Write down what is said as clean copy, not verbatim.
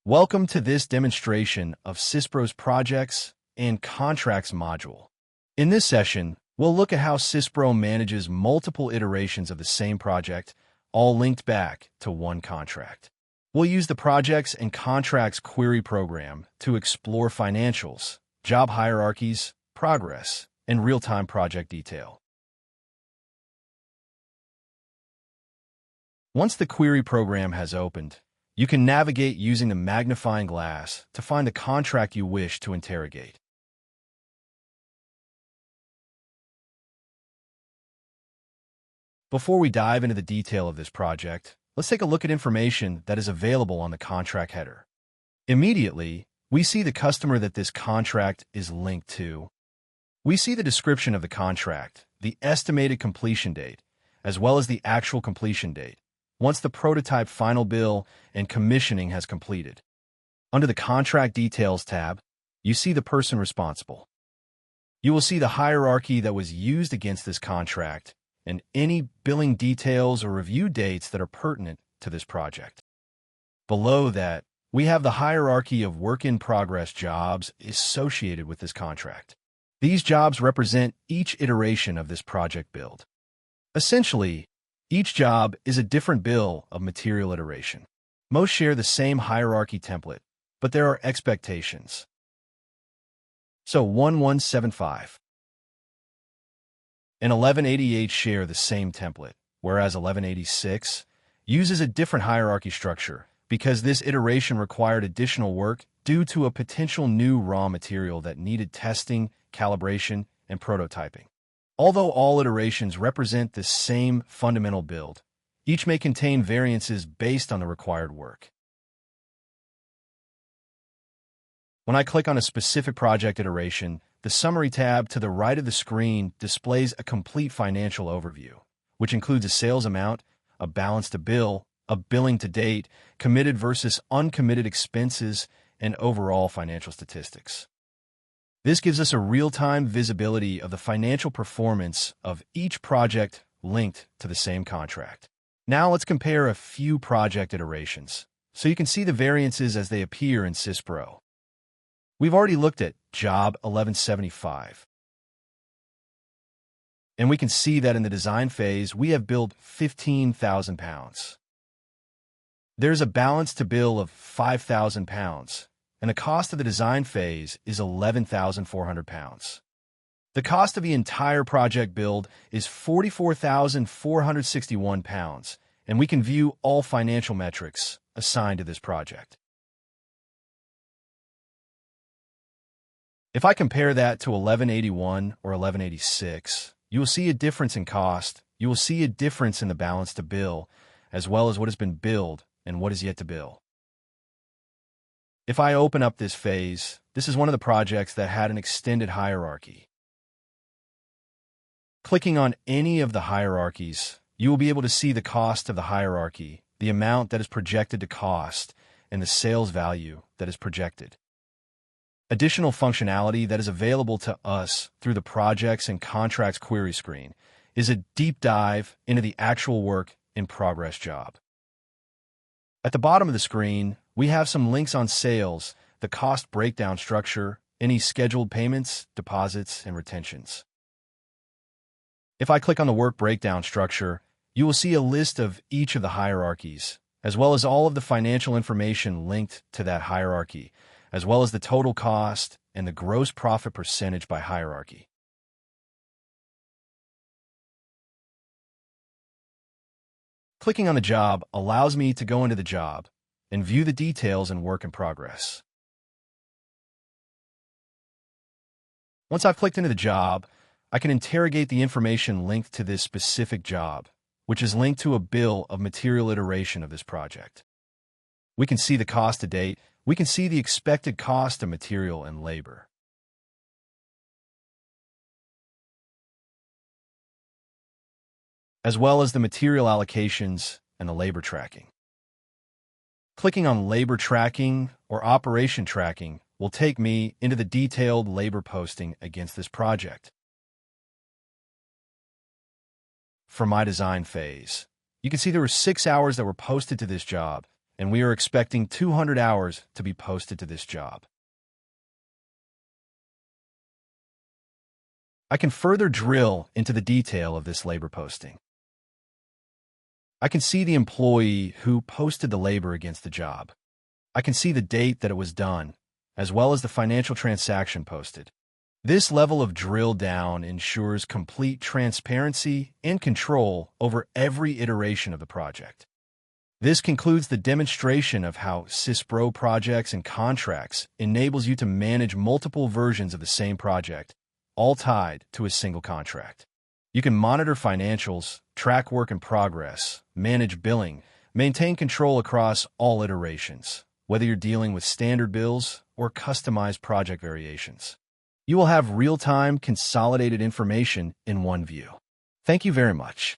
Welcome to this demonstration of Syspro's Projects and Contracts module. In this session, we'll look at how Syspro manages multiple iterations of the same project, all linked back to one contract. We'll use the Projects and Contracts query program to explore financials, job hierarchies, progress, and real-time project detail. Once the query program has opened, you can navigate using the magnifying glass to find the contract you wish to interrogate. Before we dive into the detail of this project, let's take a look at information that is available on the contract header. Immediately, we see the customer that this contract is linked to. We see the description of the contract, the estimated completion date, as well as the actual completion date, once the prototype final bill and commissioning has completed. Under the Contract Details tab, you see the person responsible. You will see the hierarchy that was used against this contract and any billing details or review dates that are pertinent to this project. Below that, we have the hierarchy of work-in-progress jobs associated with this contract. These jobs represent each iteration of this project build. Essentially, each job is a different bill of material iteration. Most share the same hierarchy template, but there are expectations. So 1175 and 1188 share the same template, whereas 1186 uses a different hierarchy structure because this iteration required additional work due to a potential new raw material that needed testing, calibration, and prototyping. Although all iterations represent the same fundamental build, each may contain variances based on the required work. When I click on a specific project iteration, the Summary tab to the right of the screen displays a complete financial overview, which includes a sales amount, a balance to bill, a billing to date, committed versus uncommitted expenses, and overall financial statistics. This gives us a real-time visibility of the financial performance of each project linked to the same contract. Now let's compare a few project iterations, so you can see the variances as they appear in Syspro. We've already looked at Job 1175. And we can see that in the design phase, we have billed £15,000. There's a balance to bill of £5,000. And the cost of the design phase is £11,400. The cost of the entire project build is £44,461, and we can view all financial metrics assigned to this project. If I compare that to 1181 or 1186, you will see a difference in cost, you will see a difference in the balance to bill, as well as what has been billed and what is yet to bill. If I open up this phase, this is one of the projects that had an extended hierarchy. Clicking on any of the hierarchies, you will be able to see the cost of the hierarchy, the amount that is projected to cost, and the sales value that is projected. Additional functionality that is available to us through the Projects and Contracts query screen is a deep dive into the actual work in progress job. At the bottom of the screen, we have some links on sales, the cost breakdown structure, any scheduled payments, deposits, and retentions. If I click on the work breakdown structure, you will see a list of each of the hierarchies, as well as all of the financial information linked to that hierarchy, as well as the total cost and the gross profit percentage by hierarchy. Clicking on the job allows me to go into the job and view the details and work in progress. Once I've clicked into the job, I can interrogate the information linked to this specific job, which is linked to a bill of material iteration of this project. We can see the cost to date, we can see the expected cost of material and labor. As well as the material allocations and the labor tracking. Clicking on Labor Tracking or Operation Tracking will take me into the detailed labor posting against this project. For my design phase, you can see there were 6 hours that were posted to this job, and we are expecting 200 hours to be posted to this job. I can further drill into the detail of this labor posting. I can see the employee who posted the labor against the job. I can see the date that it was done, as well as the financial transaction posted. This level of drill down ensures complete transparency and control over every iteration of the project. This concludes the demonstration of how Syspro Projects and Contracts enables you to manage multiple versions of the same project, all tied to a single contract. You can monitor financials, track work in progress, manage billing, maintain control across all iterations, whether you're dealing with standard bills or customized project variations. You will have real-time, consolidated information in one view. Thank you very much.